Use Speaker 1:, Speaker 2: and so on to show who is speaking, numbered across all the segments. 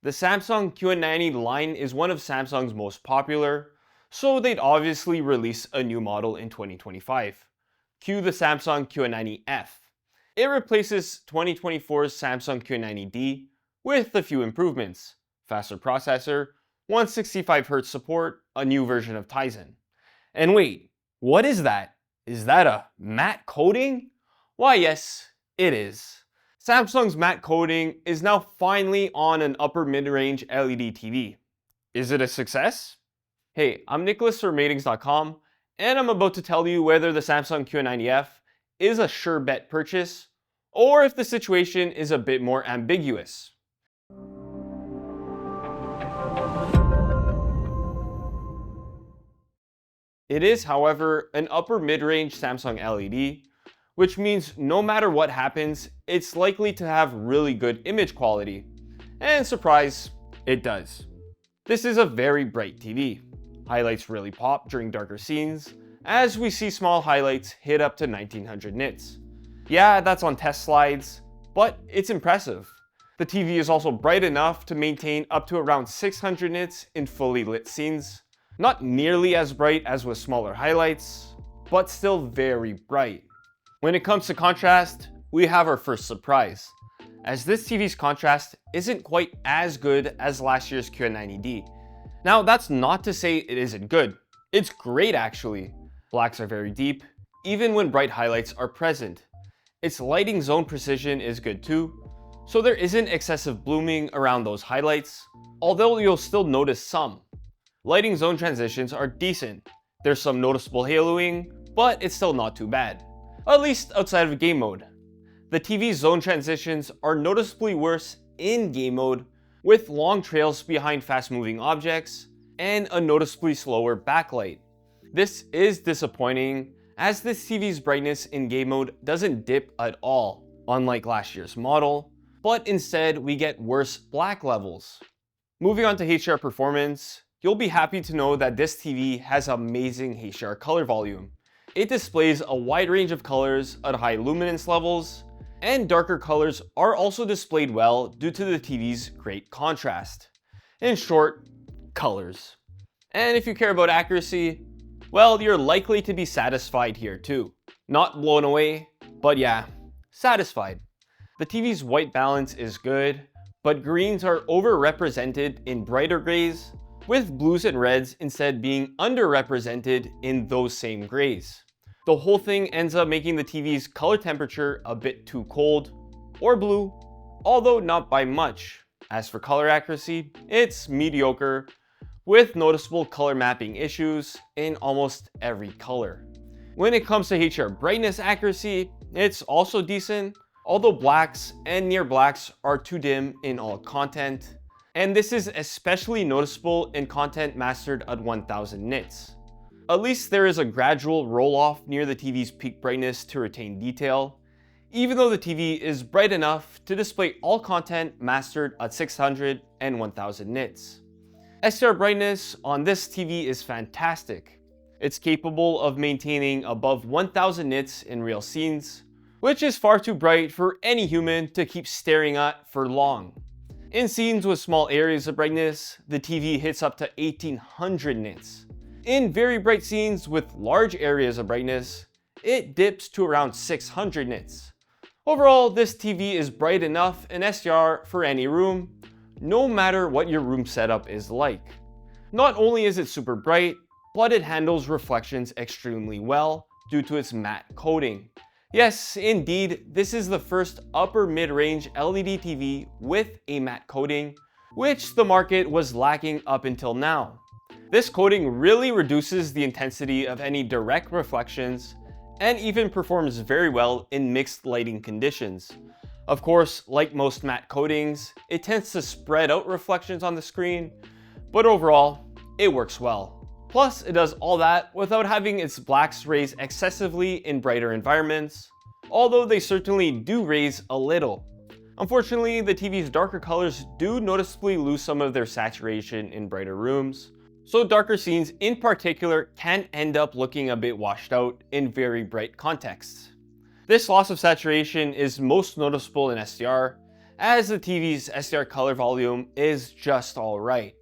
Speaker 1: The Samsung QN90 line is one of Samsung's most popular, so they'd obviously release a new model in 2025. Cue the Samsung QN90F. It replaces 2024's Samsung QN90D with a few improvements: faster processor, 165Hz support, a new version of Tizen. And wait, what is that? Is that a matte coating? Why yes, it is. Samsung's matte coating is now finally on an upper mid-range LED TV. Is it a success? Hey, I'm Nicholas from Rtings.com, and I'm about to tell you whether the Samsung QN90F is a sure bet purchase, or if the situation is a bit more ambiguous. It is, however, an upper mid-range Samsung LED, which means no matter what happens, it's likely to have really good image quality. And surprise, it does. This is a very bright TV. Highlights really pop during darker scenes, as we see small highlights hit up to 1900 nits. Yeah, that's on test slides, but it's impressive. The TV is also bright enough to maintain up to around 600 nits in fully lit scenes. Not nearly as bright as with smaller highlights, but still very bright. When it comes to contrast, we have our first surprise, as this TV's contrast isn't quite as good as last year's QN90D. Now, that's not to say it isn't good. It's great actually. Blacks are very deep, even when bright highlights are present. Its lighting zone precision is good too, so there isn't excessive blooming around those highlights, although you'll still notice some. Lighting zone transitions are decent. There's some noticeable haloing, but it's still not too bad, at least outside of game mode. The TV's zone transitions are noticeably worse in game mode, with long trails behind fast-moving objects and a noticeably slower backlight. This is disappointing, as this TV's brightness in game mode doesn't dip at all, unlike last year's model, but instead we get worse black levels. Moving on to HDR performance, you'll be happy to know that this TV has amazing HDR color volume. It displays a wide range of colors at high luminance levels, and darker colors are also displayed well due to the TV's great contrast. In short, colors. And if you care about accuracy, well, you're likely to be satisfied here too. Not blown away, but yeah, satisfied. The TV's white balance is good, but greens are overrepresented in brighter grays, with blues and reds instead being underrepresented in those same grays. The whole thing ends up making the TV's color temperature a bit too cold or blue, although not by much. As for color accuracy, it's mediocre, with noticeable color mapping issues in almost every color. When it comes to HDR brightness accuracy, it's also decent, although blacks and near blacks are too dim in all content. And this is especially noticeable in content mastered at 1000 nits. At least there is a gradual roll-off near the TV's peak brightness to retain detail, even though the TV is bright enough to display all content mastered at 600 and 1000 nits. SDR brightness on this TV is fantastic. It's capable of maintaining above 1000 nits in real scenes, which is far too bright for any human to keep staring at for long. In scenes with small areas of brightness, the TV hits up to 1800 nits. In very bright scenes with large areas of brightness, it dips to around 600 nits. Overall, this TV is bright enough in SDR for any room, no matter what your room setup is like. Not only is it super bright, but it handles reflections extremely well due to its matte coating. Yes, indeed, this is the first upper mid-range LED TV with a matte coating, which the market was lacking up until now. This coating really reduces the intensity of any direct reflections and even performs very well in mixed lighting conditions. Of course, like most matte coatings, it tends to spread out reflections on the screen, but overall, it works well. Plus, it does all that without having its blacks raise excessively in brighter environments, although they certainly do raise a little. Unfortunately, the TV's darker colors do noticeably lose some of their saturation in brighter rooms, so darker scenes in particular can end up looking a bit washed out in very bright contexts. This loss of saturation is most noticeable in SDR, as the TV's SDR color volume is just alright.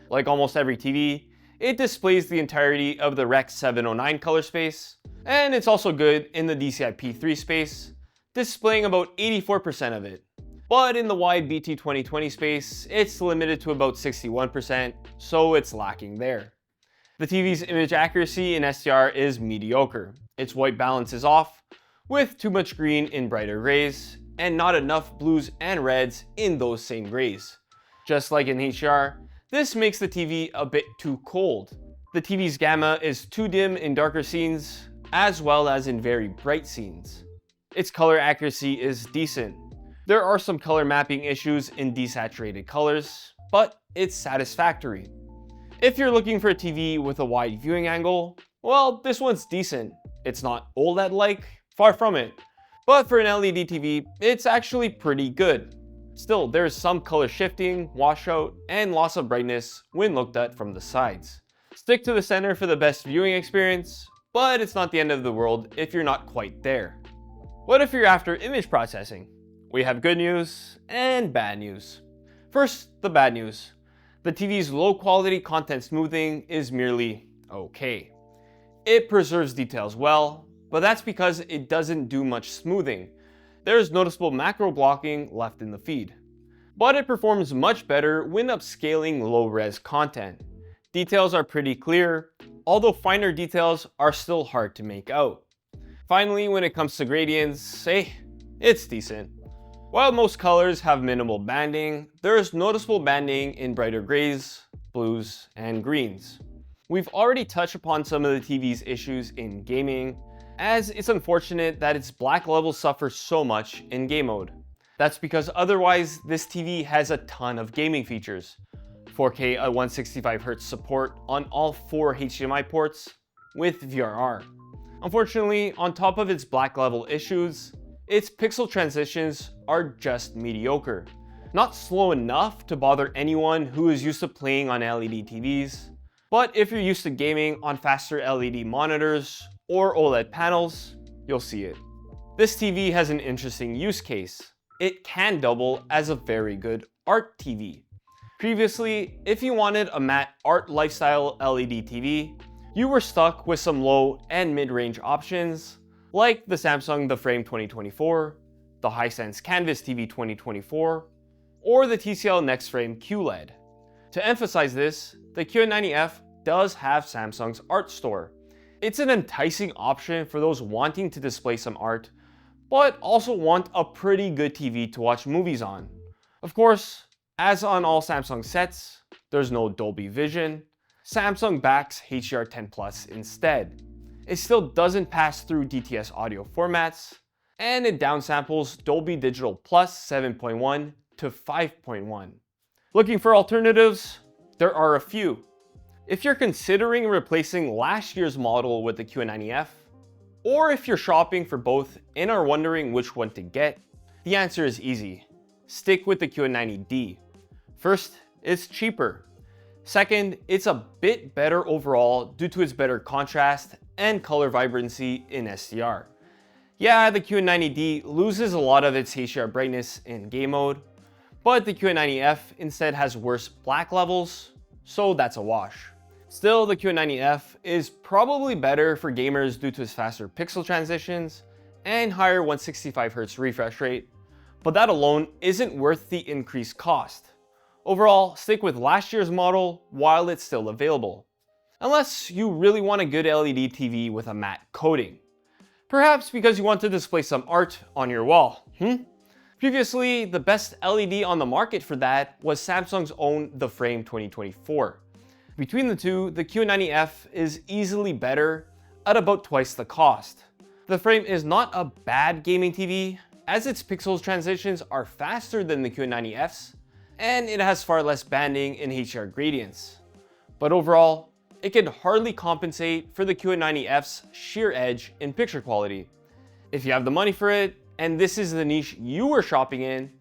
Speaker 1: Like almost every TV, it displays the entirety of the Rec 709 color space, and it's also good in the DCI P3 space, displaying about 84% of it. But in the wide BT 2020 space, it's limited to about 61%, so it's lacking there. The TV's image accuracy in SDR is mediocre. Its white balance is off, with too much green in brighter grays, and not enough blues and reds in those same grays. Just like in HDR, this makes the TV a bit too cold. The TV's gamma is too dim in darker scenes, as well as in very bright scenes. Its color accuracy is decent. There are some color mapping issues in desaturated colors, but it's satisfactory. If you're looking for a TV with a wide viewing angle, well, this one's decent. It's not OLED-like, far from it. But for an LED TV, it's actually pretty good. Still, there's some color shifting, washout, and loss of brightness when looked at from the sides. Stick to the center for the best viewing experience, but it's not the end of the world if you're not quite there. What if you're after image processing? We have good news and bad news. First, the bad news. The TV's low quality content smoothing is merely okay. It preserves details well, but that's because it doesn't do much smoothing. There's noticeable macro blocking left in the feed. But it performs much better when upscaling low-res content. Details are pretty clear, although finer details are still hard to make out. Finally, when it comes to gradients, it's decent. While most colors have minimal banding, there is noticeable banding in brighter grays, blues, and greens. We've already touched upon some of the TV's issues in gaming, as it's unfortunate that its black levels suffer so much in game mode. That's because otherwise this TV has a ton of gaming features. 4K at 165Hz support on all 4 HDMI ports with VRR. Unfortunately, on top of its black level issues, its pixel transitions are just mediocre. Not slow enough to bother anyone who is used to playing on LED TVs, but if you're used to gaming on faster LED monitors or OLED panels, you'll see it. This TV has an interesting use case. It can double as a very good art TV. Previously, if you wanted a matte art lifestyle LED TV, you were stuck with some low and mid-range options like the Samsung The Frame 2024, the Hisense Canvas TV 2024, or the TCL Next Frame QLED. To emphasize this, the QN90F does have Samsung's Art Store. It's an enticing option for those wanting to display some art, but also want a pretty good TV to watch movies on. Of course, as on all Samsung sets, there's no Dolby Vision. Samsung backs HDR10 Plus instead. It still doesn't pass through DTS audio formats, and it downsamples Dolby Digital Plus 7.1 to 5.1. Looking for alternatives? There are a few. If you're considering replacing last year's model with the QN90F, or if you're shopping for both and are wondering which one to get, the answer is easy. Stick with the QN90D. First, it's cheaper. Second, it's a bit better overall due to its better contrast and color vibrancy in SDR. Yeah, the QN90D loses a lot of its HDR brightness in game mode, but the QN90F instead has worse black levels, so that's a wash. Still, the QN90F is probably better for gamers due to its faster pixel transitions and higher 165Hz refresh rate, but that alone isn't worth the increased cost. Overall, stick with last year's model while it's still available. Unless you really want a good LED TV with a matte coating. Perhaps because you want to display some art on your wall, Previously, the best LED on the market for that was Samsung's own The Frame 2024. Between the two, the QN90F is easily better at about twice the cost. The Frame is not a bad gaming TV, as its pixels transitions are faster than the QN90F's, and it has far less banding in HDR gradients. But overall, it can hardly compensate for the QN90F's sheer edge in picture quality. If you have the money for it, and this is the niche you were shopping in,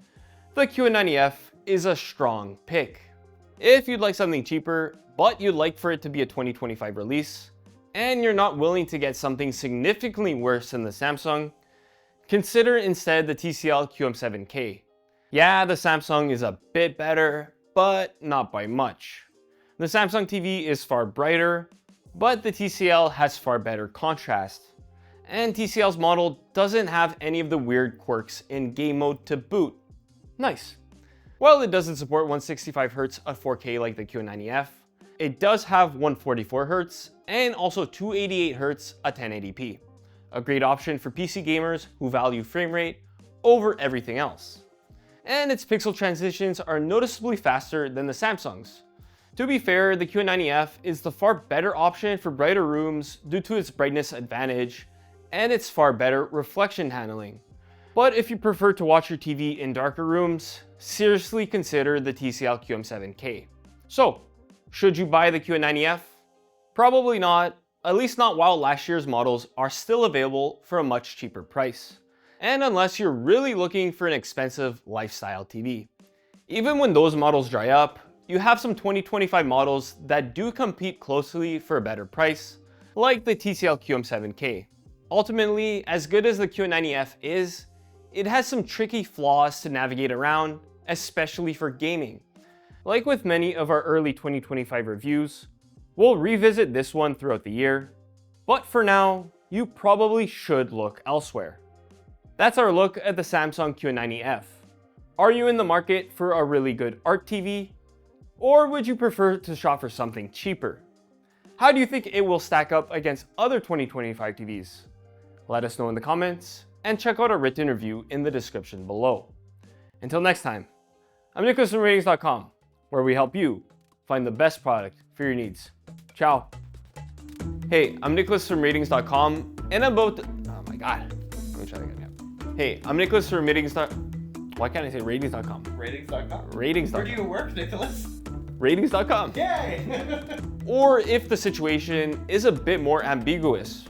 Speaker 1: the QN90F is a strong pick. If you'd like something cheaper, but you'd like for it to be a 2025 release, and you're not willing to get something significantly worse than the Samsung, consider instead the TCL QM7K. Yeah, the Samsung is a bit better, but not by much. The Samsung TV is far brighter, but the TCL has far better contrast. And TCL's model doesn't have any of the weird quirks in game mode to boot. Nice. While it doesn't support 165Hz at 4K like the QN90F, it does have 144Hz and also 288Hz at 1080p. A great option for PC gamers who value frame rate over everything else. And its pixel transitions are noticeably faster than the Samsung's. To be fair, the QN90F is the far better option for brighter rooms due to its brightness advantage and its far better reflection handling. But if you prefer to watch your TV in darker rooms, seriously consider the TCL QM7K. So, should you buy the QN90F? Probably not, at least not while last year's models are still available for a much cheaper price. And unless you're really looking for an expensive lifestyle TV. Even when those models dry up, you have some 2025 models that do compete closely for a better price, like the TCL QM7K. Ultimately, as good as the QN90F is, it has some tricky flaws to navigate around, especially for gaming. Like with many of our early 2025 reviews, we'll revisit this one throughout the year, but for now, you probably should look elsewhere. That's our look at the Samsung QN90F. Are you in the market for a really good art TV? Or would you prefer to shop for something cheaper? How do you think it will stack up against other 2025 TVs? Let us know in the comments, and check out our written review in the description below. Until next time, I'm Nicholas from Rtings.com, where we help you find the best product for your needs. Ciao. Hey, I'm Nicholas from Rtings.com, and I'm about to... Oh my god. Let me try that again. Hey, I'm Nicholas from Rtings.com. Why can't I say Rtings.com?
Speaker 2: Rtings.com?
Speaker 1: Rtings.com.
Speaker 2: Where do you work, Nicholas?
Speaker 1: Rtings.com.
Speaker 2: Yay!
Speaker 1: Or if the situation is a bit more ambiguous,